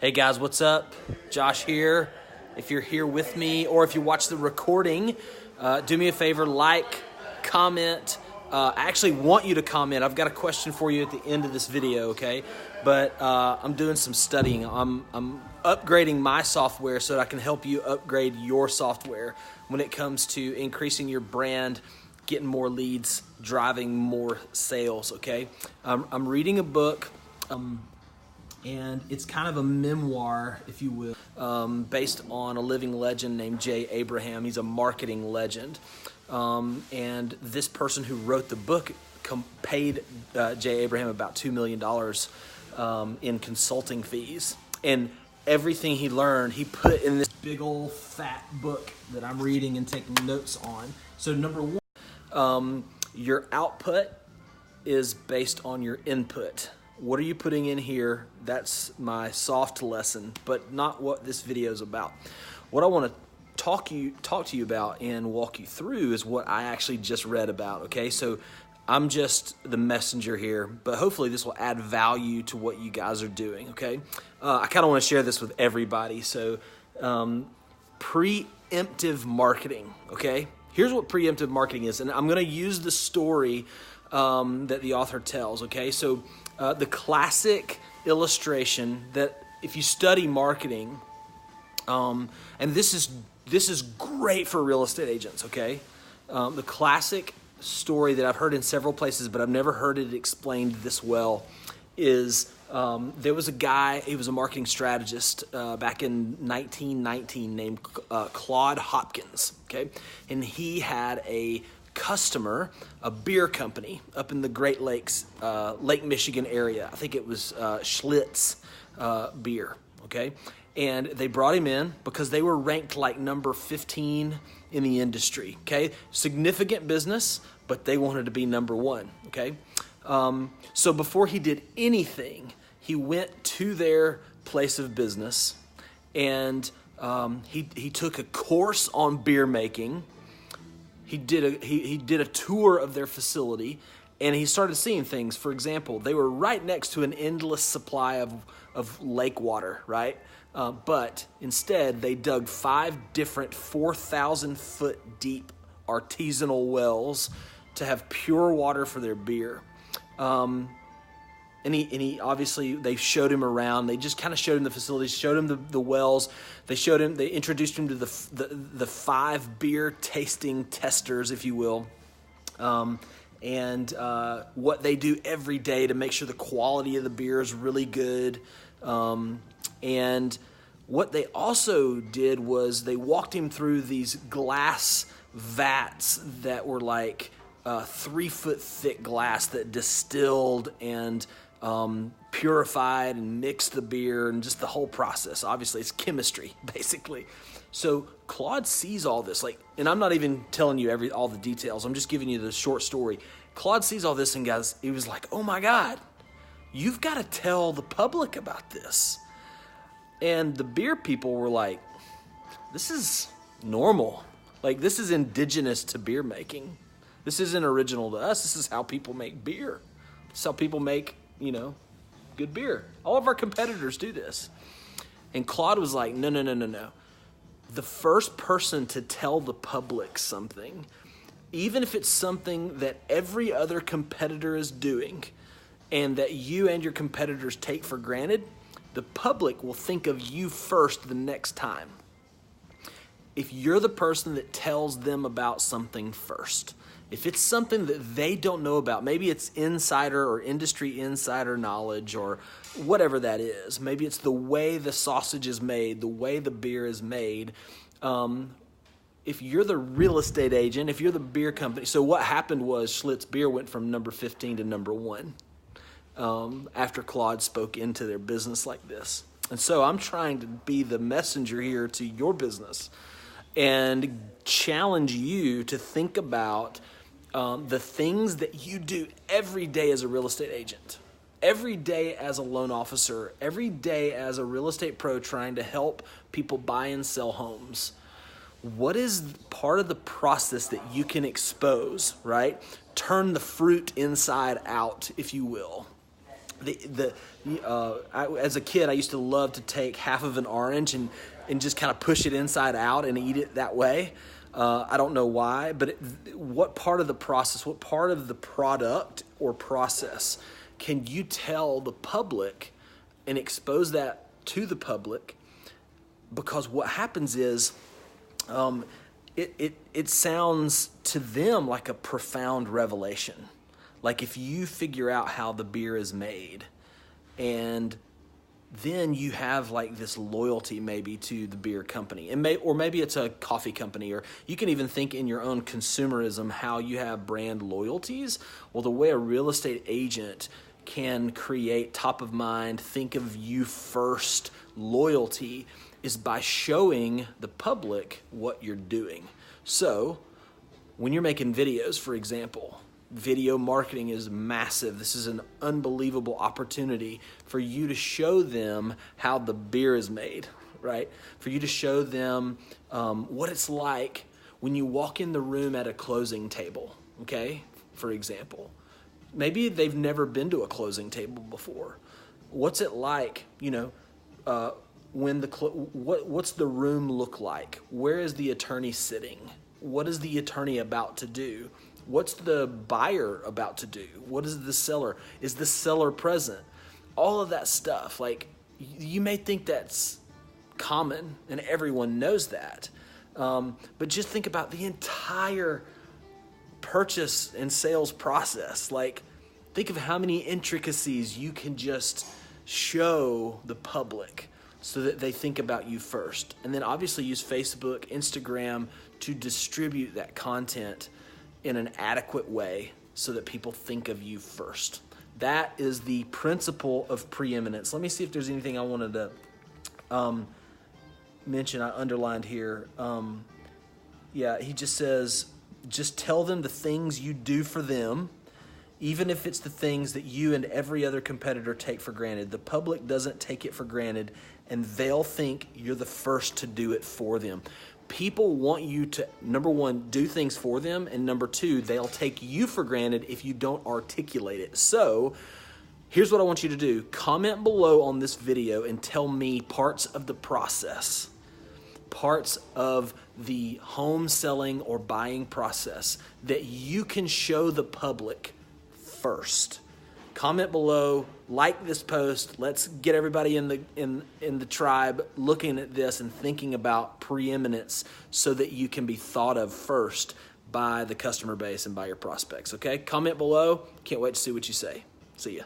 Hey guys, what's up? Josh here. If you're here with me or if you watch the recording, do me a favor, like, comment. I actually want you to comment. I've got a question for you at the end of this video, okay? But I'm doing some studying. I'm upgrading my software so that I can help you upgrade your software when it comes to increasing your brand, getting more leads, driving more sales, okay? I'm reading a book. And it's kind of a memoir, if you will, based on a living legend named Jay Abraham. He's a marketing legend. And this person who wrote the book paid Jay Abraham about $2 million in consulting fees. And everything he learned, he put in this big old fat book that I'm reading and taking notes on. So number one, your output is based on your input. What are you putting in here? That's my soft lesson, but not what this video is about. What I want to talk to you about and walk you through is what I actually just read about, okay? So I'm just the messenger here, but hopefully this will add value to what you guys are doing, okay? I kind of want to share this with everybody. So preemptive marketing, okay? Here's what preemptive marketing is, and I'm going to use the story that the author tells, okay? So the classic illustration that if you study marketing, and this is great for real estate agents, okay? The classic story that I've heard in several places, but I've never heard it explained this well, is there was a guy, he was a marketing strategist back in 1919 named Claude Hopkins, okay? And he had a customer, a beer company up in the Great Lakes, Lake Michigan area. I think it was Schlitz beer, okay? And they brought him in because they were ranked like number 15 in the industry, okay? Significant business, but they wanted to be number one, okay? So before he did anything, he went to their place of business and he took a course on beer making. He did a tour of their facility, and he started seeing things. For example, they were right next to an endless supply of lake water, right? But instead, they dug 5 different 4,000-foot deep artisanal wells to have pure water for their beer. And he obviously, they showed him around. They just kind of showed him the facilities, showed him the wells. They introduced him to the 5 beer tasting testers, if you will, and what they do every day to make sure the quality of the beer is really good. And what they also did was they walked him through these glass vats that were like 3-foot thick glass that distilled and purified and mixed the beer and just the whole process. Obviously, it's chemistry, basically. So Claude sees all this, and I'm not even telling you all the details. I'm just giving you the short story. Claude sees all this, and guys, he was like, "Oh my God, you've got to tell the public about this." And the beer people were like, "This is normal. This is indigenous to beer making. This isn't original to us. This is how people make beer. This is how people make, good beer. All of our competitors do this." And Claude was like, no. The first person to tell the public something, even if it's something that every other competitor is doing and that you and your competitors take for granted, the public will think of you first the next time. If you're the person that tells them about something first, if it's something that they don't know about, maybe it's insider or industry insider knowledge or whatever that is. Maybe it's the way the sausage is made, the way the beer is made. If you're the real estate agent, if you're the beer company, so what happened was Schlitz Beer went from number 15 to number 1 after Claude spoke into their business like this. And so I'm trying to be the messenger here to your business and challenge you to think about the things that you do every day as a real estate agent, every day as a loan officer, every day as a real estate pro trying to help people buy and sell homes. What is part of the process that you can expose, right? Turn the fruit inside out, if you will. As a kid, I used to love to take half of an orange and just kind of push it inside out and eat it that way. I don't know why, but what part of the process, what part of the product or process can you tell the public and expose that to the public? Because what happens is it sounds to them like a profound revelation. Like if you figure out how the beer is made, and then you have like this loyalty maybe to the beer company, and maybe it's a coffee company, or you can even think in your own consumerism how you have brand loyalties. Well, the way a real estate agent can create top of mind, think of you first loyalty is by showing the public what you're doing. So when you're making videos, for example, video marketing is massive. This is an unbelievable opportunity for you to show them how the beer is made, right? For you to show them what it's like when you walk in the room at a closing table, okay? For example, maybe they've never been to a closing table before. What's it like, what's the room look like? Where is the attorney sitting? What is the attorney about to do? What's the buyer about to do? What is the seller? Is the seller present? All of that stuff. Like, you may think that's common and everyone knows that. But just think about the entire purchase and sales process. Like, think of how many intricacies you can just show the public so that they think about you first. And then obviously use Facebook, Instagram to distribute that content in an adequate way so that people think of you first. That is the principle of preeminence. Let me see if there's anything I wanted to mention. I underlined here. He just says, just tell them the things you do for them, even if it's the things that you and every other competitor take for granted. The public doesn't take it for granted, and they'll think you're the first to do it for them. People want you to, number one, do things for them, and number two, they'll take you for granted if you don't articulate it. So here's what I want you to do. Comment below on this video and tell me parts of the process, parts of the home selling or buying process that you can show the public first. Comment below, like this post. Let's get everybody in the tribe looking at this and thinking about preeminence so that you can be thought of first by the customer base and by your prospects, okay? Comment below. Can't wait to see what you say. See ya.